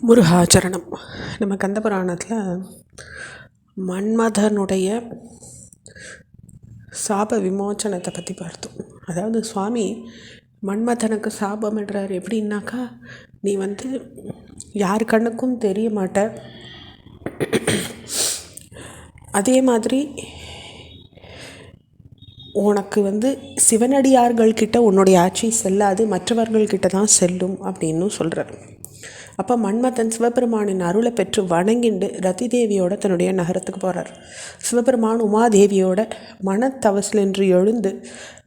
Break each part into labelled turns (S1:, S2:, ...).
S1: முருகாச்சரணம். நம்ம கந்த புராணத்தில் மன்மதனுடைய சாப விமோச்சனத்தை பற்றி பார்த்தோம். அதாவது சுவாமி மன்மதனுக்கு சாபம் இடுறார். எப்படின்னாக்கா, நீ யார் கண்ணுக்கும் தெரிய மாட்ட, அதே மாதிரி உனக்கு சிவனடியார்கள்கிட்ட உன்னுடைய ஆட்சி செல்லாது, மற்றவர்கள்கிட்ட தான் செல்லும் அப்படின்னு சொல்கிறார். அப்போ மன்மதன் சிவபெருமானின் அருளை பெற்று வணங்கிண்டு ரதி தேவியோட தன்னுடைய நகரத்துக்கு போகிறார். சிவபெருமான் உமாதேவியோட மனத்தவசில் என்று எழுந்து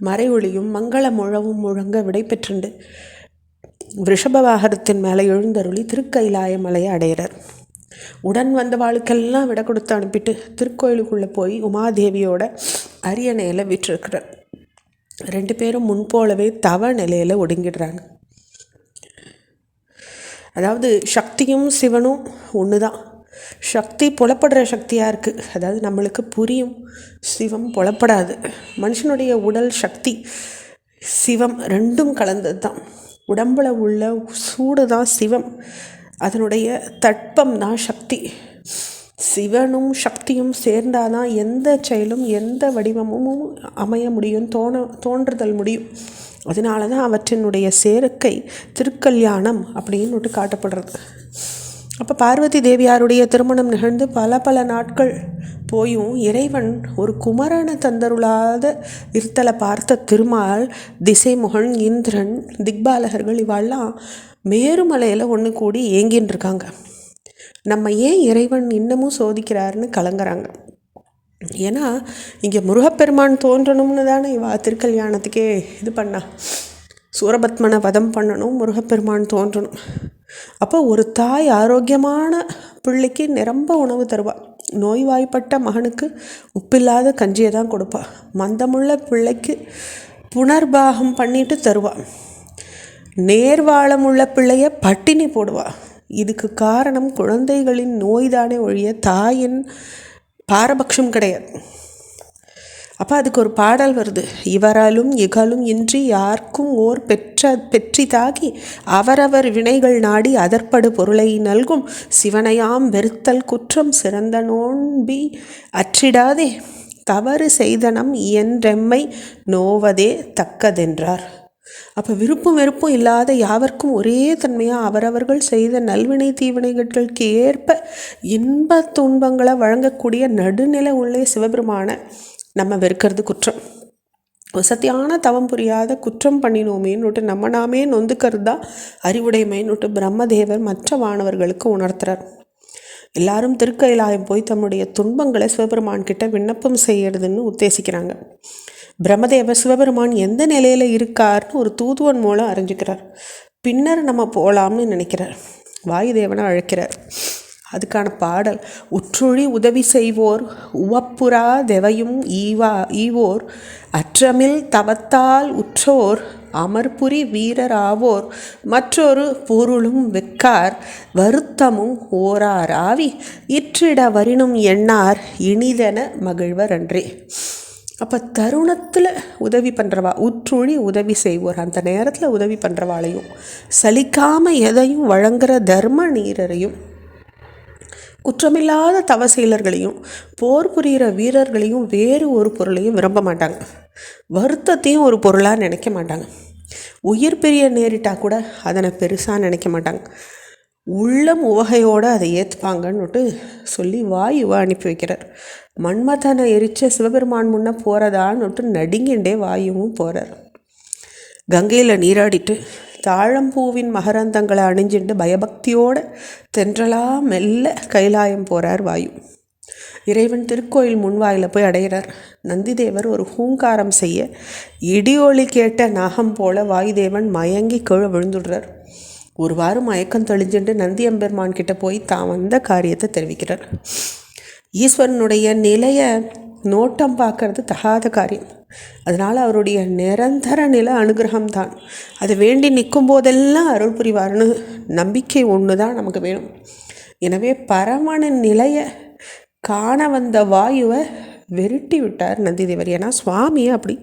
S1: மறை ஒளியும் மங்கள முழவும் முழங்க விடை பெற்றுண்டு ரிஷபவாகனத்தின் மேலே எழுந்தருளி திருக்கைலாய மலையை அடைகிறார். உடன் வந்த வாழ்க்கெல்லாம் விட கொடுத்து அனுப்பிட்டு திருக்கோயிலுக்குள்ளே போய் உமாதேவியோட அரியணையில் விட்டிருக்கிறார். 2 பேரும் முன்போலவே தவ நிலையில் ஒடுங்கிடுறாங்க. அதாவது சக்தியும் சிவனும் ஒன்று தான். சக்தி புலப்படுற சக்தியாக இருக்குது, அதாவது நம்மளுக்கு புரியும். சிவம் புலப்படாது. மனுஷனுடைய உடல் சக்தி சிவம் ரெண்டும் கலந்தது தான். உடம்பில் உள்ள சூடு தான் சிவம், அதனுடைய தட்பம் தான் சக்தி. சிவனும் சக்தியும் சேர்ந்தாதான் எந்த செயலும் எந்த வடிவமும் அமைய முடியும், தோன்றுதல் முடியும். அதனால தான் அவற்றினுடைய சேர்க்கை திருக்கல்யாணம் அப்படின்னு காட்டப்படுறது. அப்போ பார்வதி தேவியாருடைய திருமணம் நிகழ்ந்து பல நாட்கள் போயும் இறைவன் ஒரு குமரனை தந்தருளாத இருத்தலை பார்த்த திருமால், திசைமுகன், இந்திரன், திக்பாலகர்கள் இவாள்லாம் மேருமலையில் ஒன்று கூடி ஏங்கின்னு இருக்காங்க. நம்ம ஏன் இறைவன் இன்னமும் சோதிக்கிறாருன்னு கலங்குறாங்க. ஏன்னா இங்கே முருகப்பெருமான் தோன்றணும்னு தானே இவா திருக்கல்யாணத்துக்கே இது பண்ணா. சூரபத்மனை வதம் பண்ணணும், முருகப்பெருமான் தோன்றணும். அப்போ ஒரு தாய் ஆரோக்கியமான பிள்ளைக்கு நிரம்ப உணவு தருவாள். நோய்வாய்ப்பட்ட மகனுக்கு உப்பில்லாத கஞ்சியை தான் கொடுப்பாள். மந்தமுள்ள பிள்ளைக்கு புனர்பாகம் பண்ணிட்டு தருவாள். நேர்வாளமுள்ள பிள்ளைய பட்டினி போடுவாள். இதுக்கு காரணம் குழந்தைகளின் நோய்தானே ஒழிய தாயின் பாரபட்சம் கிடையாது. அப்போ அதுக்கு ஒரு பாடல் வருது. இவராலும் இகலும் இன்றி யாருக்கும் ஓர் பெற்றிதாகி அவரவர் வினைகள் நாடி அதற்படு பொருளை நல்கும் சிவனையாம் வெறுத்தல் குற்றம் சிறந்த நோன்பி அற்றிடாதே தவறு செய்தனம் என்றெம்மை நோவதே தக்கதென்றார். அப்போ விருப்பம் வெறுப்பும் இல்லாத யாவர்க்கும் ஒரே தன்மையாக அவரவர்கள் செய்த நல்வினை தீவினைகளுக்கு ஏற்ப இன்ப துன்பங்களை வழங்கக்கூடிய நடுநிலை உள்ளே சிவபெருமான நம்ம வெறுக்கிறது குற்றம். வசதியான தவம் புரியாத குற்றம் பண்ணினோமேன்னுட்டு நம்ம நாமே நொந்துக்கிறது தான் அறிவுடைமைன்னுட்டு பிரம்மதேவர் மற்ற வானவர்களுக்கு உணர்த்துறார். எல்லாரும் திருக்கைலாயம் போய் தம்முடைய துன்பங்களை சிவபெருமான் கிட்ட விண்ணப்பம் செய்யறதுன்னு உத்தேசிக்கிறாங்க. பிரம்மதேவர் சிவபெருமான் எந்த நிலையில் இருக்கார்னு ஒரு தூதுவன் மூலம் அறிஞ்சிக்கிறார். பின்னர் நம்ம போகலாம்னு நினைக்கிறார். வாயுதேவனை அழைக்கிறார். அதுக்கான பாடல்: உற்றொழி உதவி செய்வோர் உவப்புறா தெவையும் ஈவோர் அற்றமில் தவத்தால் உற்றோர் அமர்புரி வீரராவோர் மற்றொரு பொருளும் வெக்கார் வருத்தமும் ஓராராவி இற்றிட வரினும் எண்ணார் இனிதென மகிழ்வர் அன்றே. அப்போ தருணத்தில் உதவி பண்ணுறவா, உற்றொழி உதவி செய்வோர், அந்த நேரத்தில் உதவி பண்ணுறவாளையும் சலிக்காமல் எதையும் வழங்குகிற தர்ம நீரரையும் குற்றமில்லாத தவசீலர்களையும் போர் புரிகிற வீரர்களையும் வேறு ஒரு பொருளையும் விரும்ப மாட்டாங்க. வருத்தத்தையும் ஒரு பொருளாக நினைக்க மாட்டாங்க. உயிர் பிரிய நேரிட்டால் கூட அதனை பெருசாக நினைக்க மாட்டாங்க. உள்ளம் உவகையோடு அதை ஏற்றுப்பாங்கன்னுட்டு சொல்லி வாயுவை அனுப்பி வைக்கிறார். மன்மதனை எரிச்ச சிவபெருமான் முன்னே போகிறதான்னுட்டு நடுங்கிண்டே வாயுவும் போகிறார். கங்கையில் நீராடிட்டு தாழம்பூவின் மகரந்தங்களை அணிஞ்சுட்டு பயபக்தியோடு தென்றலாக மெல்ல கைலாயம் போகிறார் வாயு. இறைவன் திருக்கோயில் முன்வாயில் போய் அடைகிறார். நந்திதேவர் ஒரு ஹூங்காரம் செய்ய இடியொலி கேட்ட நாகம் போல வாயுதேவன் மயங்கி கீழே விழுந்துடுறார். ஒரு வாரம் மயக்கம் தெளிஞ்சுட்டு நந்தி எம்பெருமான் கிட்ட போய் தான் வந்த காரியத்தை தெரிவிக்கிறார். ஈஸ்வரனுடைய நிலையை நோட்டம் பார்க்கறது தகாத காரியம். அதனால் அவருடைய நிரந்தர நில அனுகிரகம்தான். அதை வேண்டி நிற்கும் போதெல்லாம் அருள் புரிவார்னு நம்பிக்கை ஒன்று தான் நமக்கு வேணும். எனவே பரமனின் நிலையை காண வந்த வாயுவை வெருட்டி விட்டார் நந்திதேவர். ஏன்னா சுவாமியை அப்படி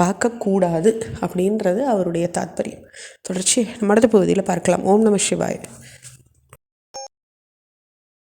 S1: பார்க்கக்கூடாது அப்படின்றது அவருடைய தாத்பரியம். தொடர்ச்சி நம்ம அடுத்த பகுதியில் பார்க்கலாம். ஓம் நம சிவாய.